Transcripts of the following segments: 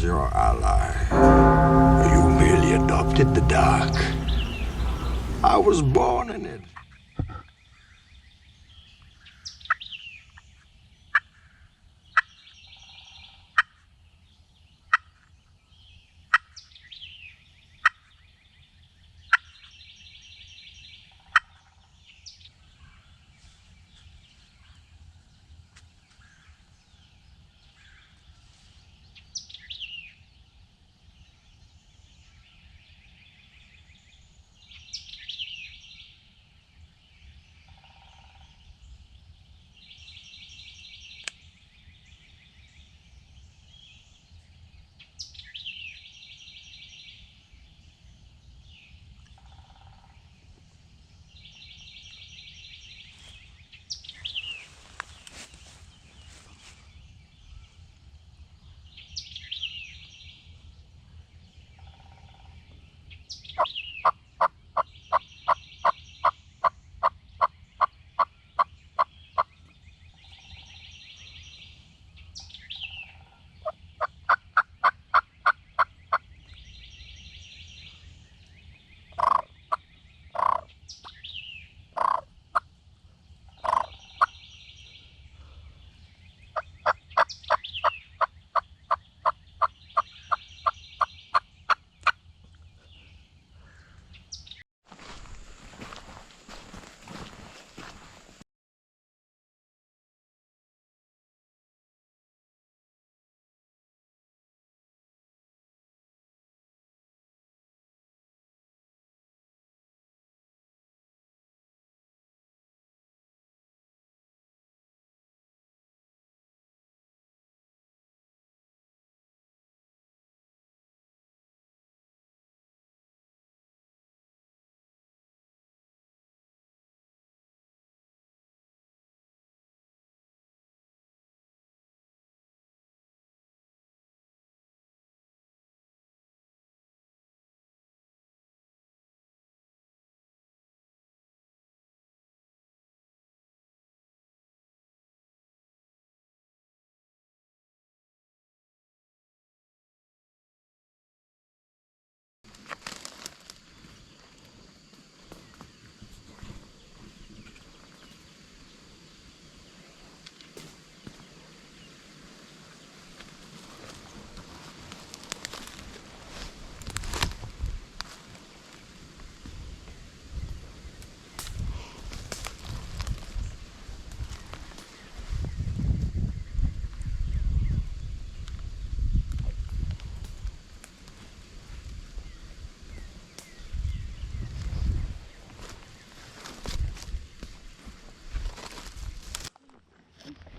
your ally. You merely adopted the dark. I was born in it.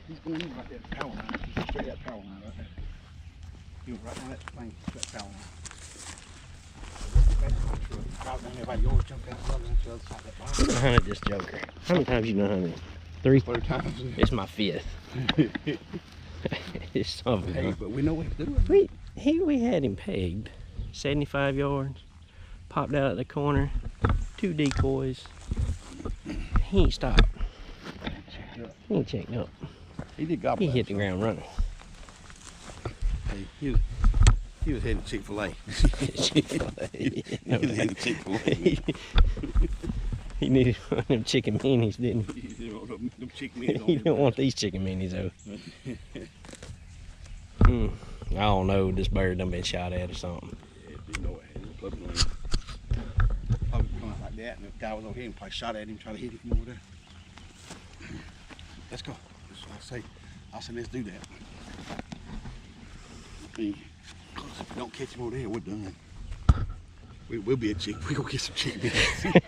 He's going in right there, power line. He's straight that power line right there. He was right on that thing, that power line. Out down there by yours, jump out the other side of that line. You done hunted this joker. How many times you done hunted? 3? 3 times. It's my 5th. It's something. Hey, but we know what to do. We had him pegged. 75 yards. Popped out at the corner. 2 decoys. He ain't stopped. He ain't checked up. He did gobble. He hit the ground running. Hey, he was heading to Chick-fil-A. Chick-fil-A. He was heading to Chick-fil-A. He needed one of them chicken minis, didn't he? Them chicken minis. He don't want these chicken minis though. I don't know. This bird done been shot at or something. Yeah, you know it. Probably going like that, and the guy was over here and probably shot at him, trying to hit him from over there. Let's go. I say let's do that. If we don't catch him over there, we're done. We'll be a chick. We're gonna get some chicken minis.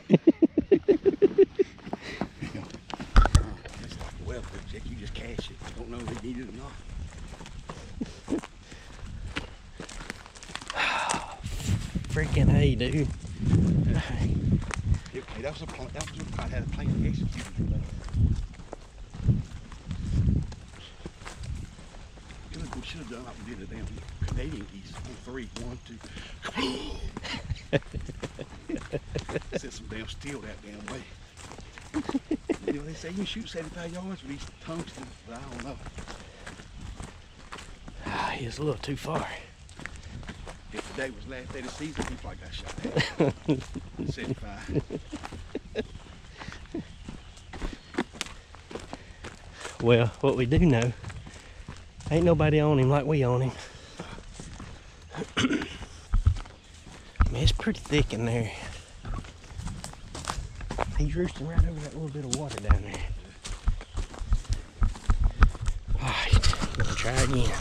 It's like a welfare check. You just cash it. I don't know if he needed it or not. Freaking hey, dude. Okay, that was a plan. That was I had a plan to execute it. We should have done like we did the damn Canadian geese. 3, 1, 2. Set some damn steel that damn way. You know, they say you can shoot 75 yards with these tungsten, but I don't know. He was a little too far. today was last day of the season, he probably got shot at. 75. Well, what we do know, ain't nobody on him like we on him. I mean, it's pretty thick in there. He's roosting right over that little bit of water down there. Alright, I'm gonna try again.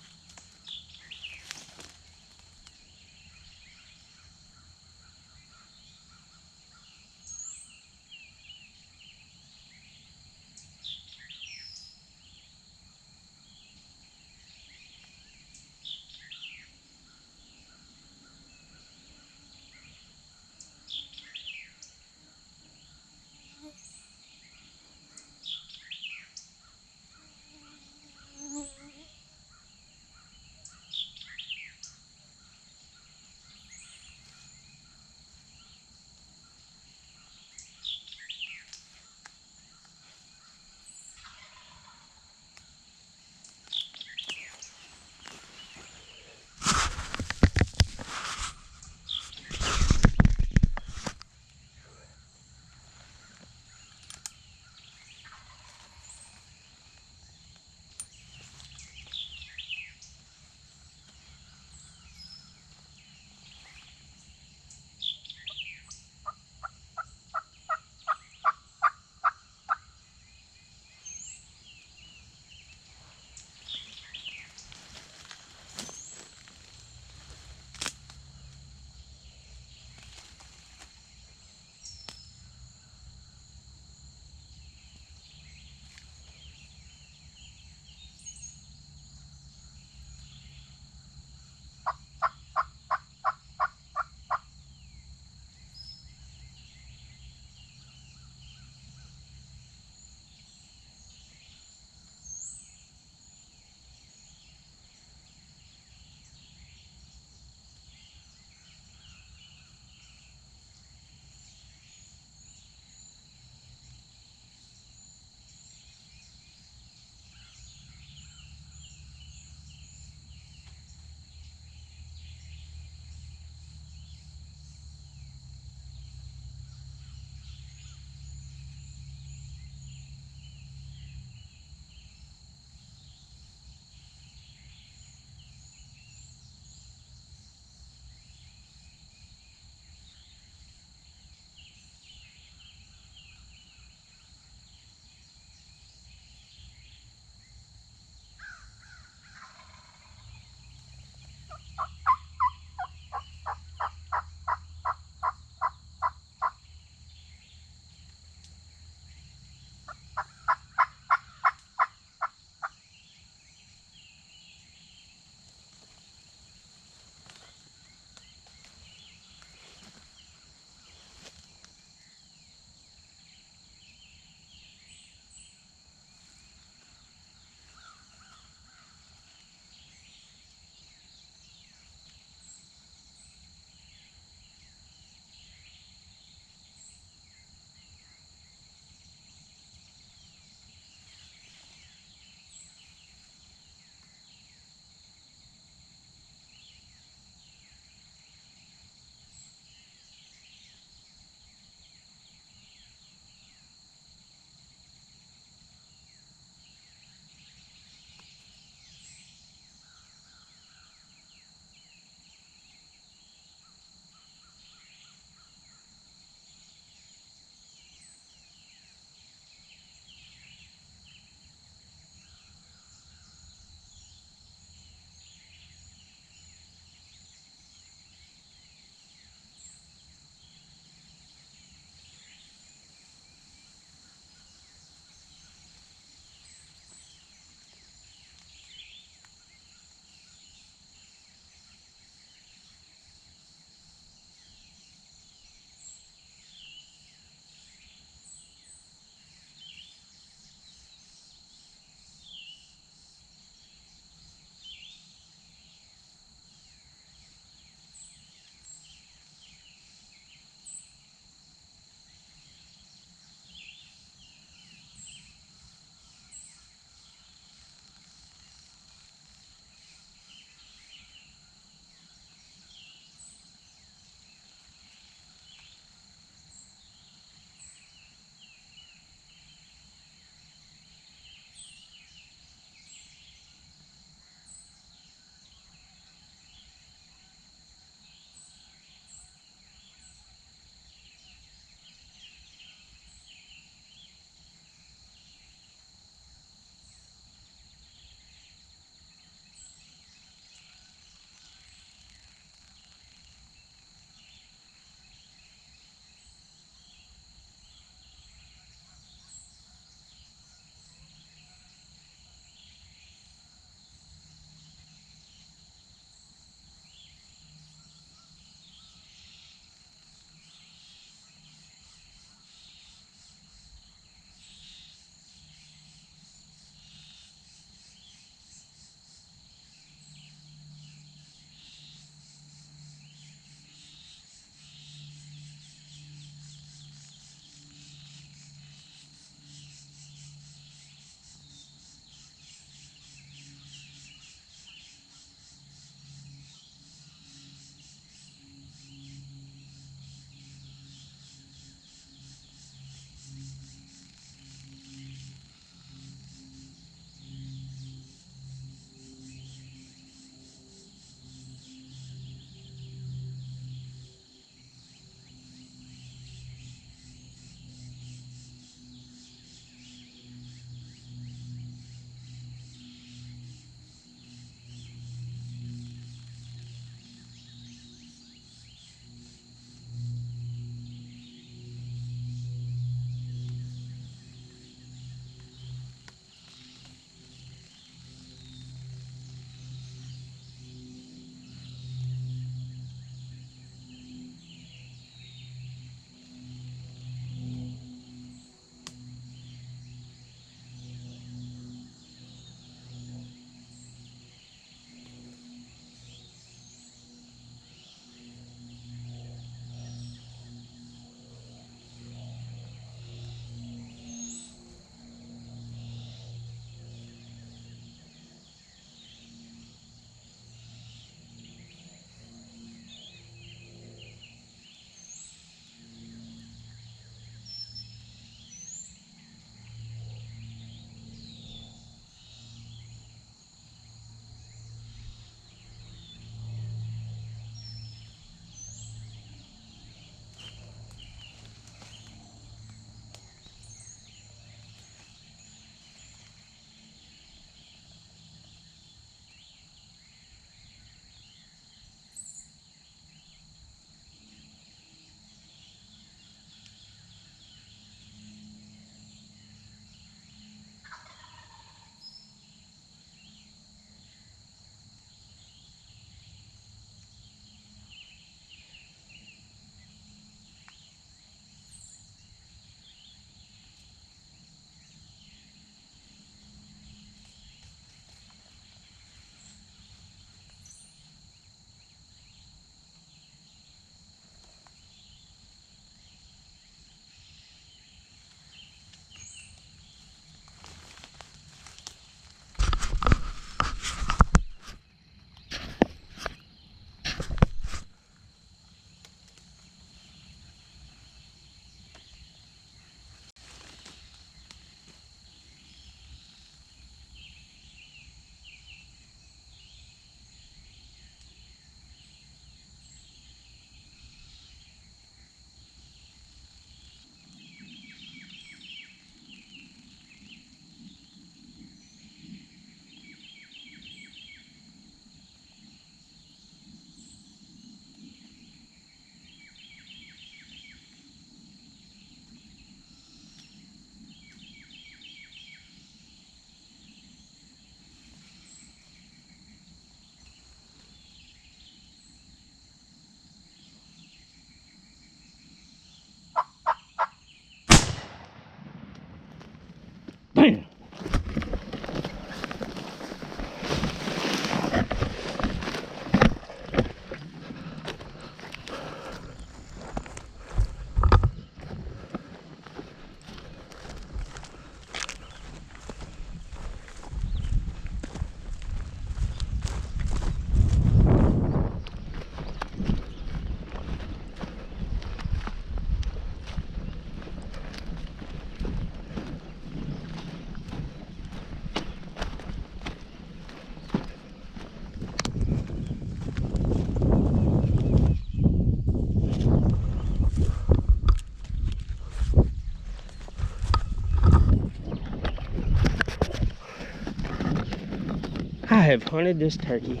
have hunted this turkey.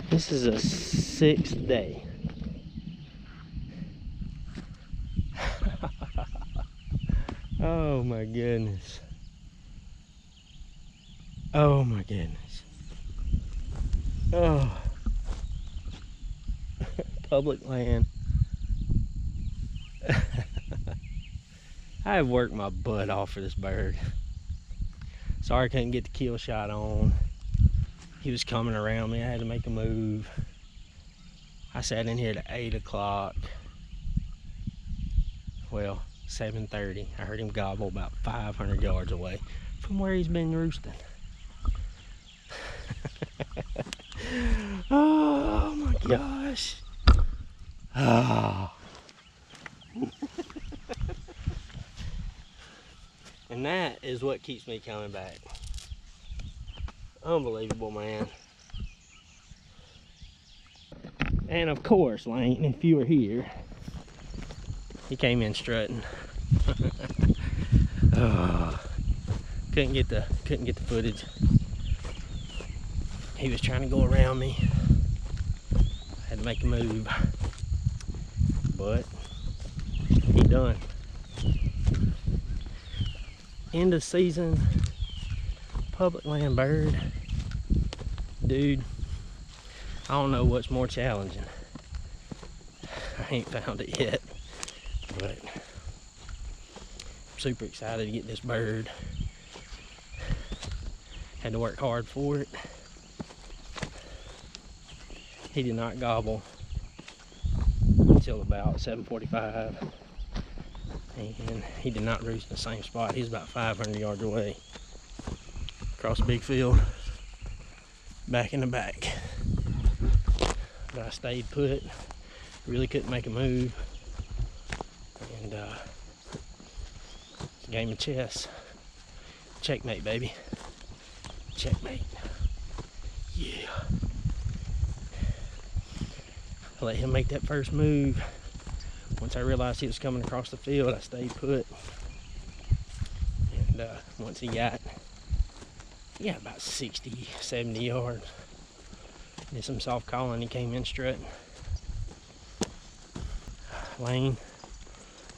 This is a 6th day. Oh my goodness. Oh my goodness. Oh. Public land. I have worked my butt off for this bird. Sorry I couldn't get the kill shot on. He was coming around me. I had to make a move. I sat in here at 8 o'clock. Well, 7:30. I heard him gobble about 500 yards away from where he's been roosting. Oh my gosh. Oh. And that is what keeps me coming back. Unbelievable, man. And of course, Lane, if you were here, he came in strutting. Oh, couldn't get the footage. He was trying to go around me. I had to make a move, but he done. End of season public land bird. Dude, I don't know what's more challenging. I ain't found it yet, but I'm super excited to get this bird. Had to work hard for it. He did not gobble until about 7:45, and he did not roost in the same spot. He was about 500 yards away, across a big field, back in the back. But I stayed put, really couldn't make a move, and it's a game of chess. Checkmate, baby. Checkmate. Yeah. I let him make that first move. Once I realized he was coming across the field, I stayed put. And once he got about 60, 70 yards, did some soft calling, he came in strutting. Lane,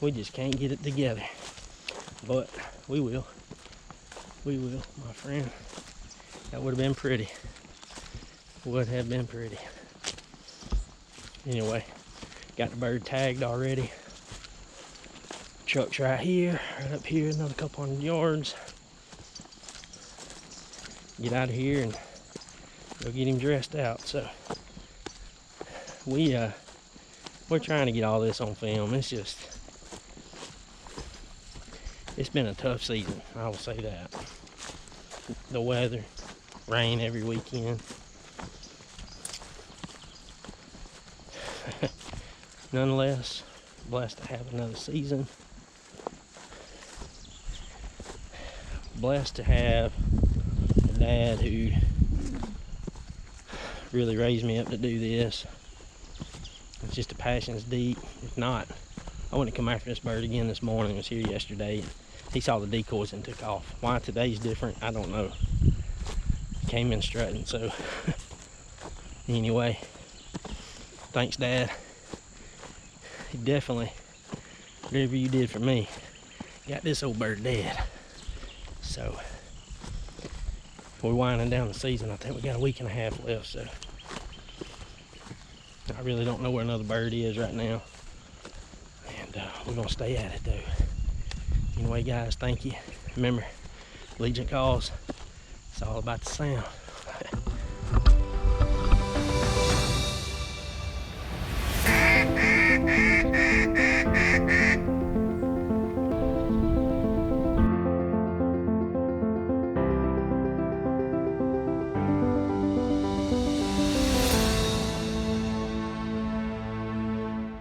we just can't get it together. But we will. We will, my friend. That would have been pretty. Would have been pretty. Anyway, got the bird tagged already. Truck's right here, right up here, another couple hundred yards. Get out of here and go get him dressed out. So we're trying to get all this on film. It's been a tough season, I will say that. The weather, rain every weekend. Nonetheless, blessed to have another season. Blessed to have a dad who really raised me up to do this. It's just the passion's deep. If not, I wouldn't come after this bird again this morning. I was here yesterday. He saw the decoys and took off. Why today's different, I don't know. He came in strutting, so anyway, thanks, Dad. He definitely, whatever you did for me, got this old bird dead. So we're winding down the season. I think we got a week and a half left, so I really don't know where another bird is right now. And we're gonna stay at it though. Anyway, guys, thank you. Remember, Legion calls. It's all about the sound.